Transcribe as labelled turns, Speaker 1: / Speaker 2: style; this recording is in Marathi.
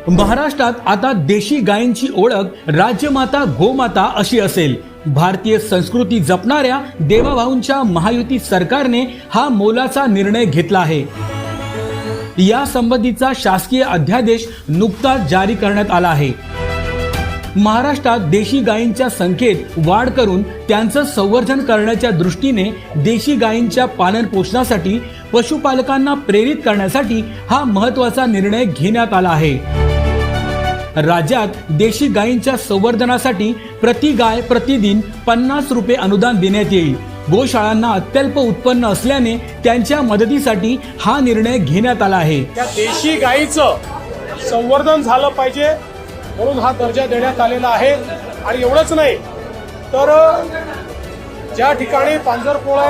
Speaker 1: महाराष्ट्रात आता देशी गायींची ओळख राजमाता गोमाता अशी असेल। भारतीय संस्कृती जपणाऱ्या देवाभाऊंच्या महायुती सरकारने हा मोलाचा निर्णय घेतला आहे। या संबंधीचा शासकीय अध्यादेश नुकताच जारी करण्यात आला आहे। महाराष्ट्रात देशी गायींच्या संख्येत वाढ करून त्यांचं संवर्धन करण्याच्या दृष्टीने देशी गायींच्या पालन पोषणासाठी पशुपालकांना प्रेरित करण्यासाठी हा महत्त्वाचा निर्णय घेण्यात आला आहे। राज्यात देशी गायींच्या संवर्धनासाठी प्रति गाय प्रतिदिन 50 रुपये अनुदान देण्यात येईल। गोशाळांना अत्यल्प उत्पन्न असल्याने त्यांच्या मदतीसाठी हा निर्णय घेण्यात आला आहे।
Speaker 2: त्या देशी गायीचं संवर्धन झालं पाहिजे म्हणून हा दर्जा देण्यात आलेला आहे। आणि एवढंच नाही तर ज्या ठिकाणी पांजरपोळा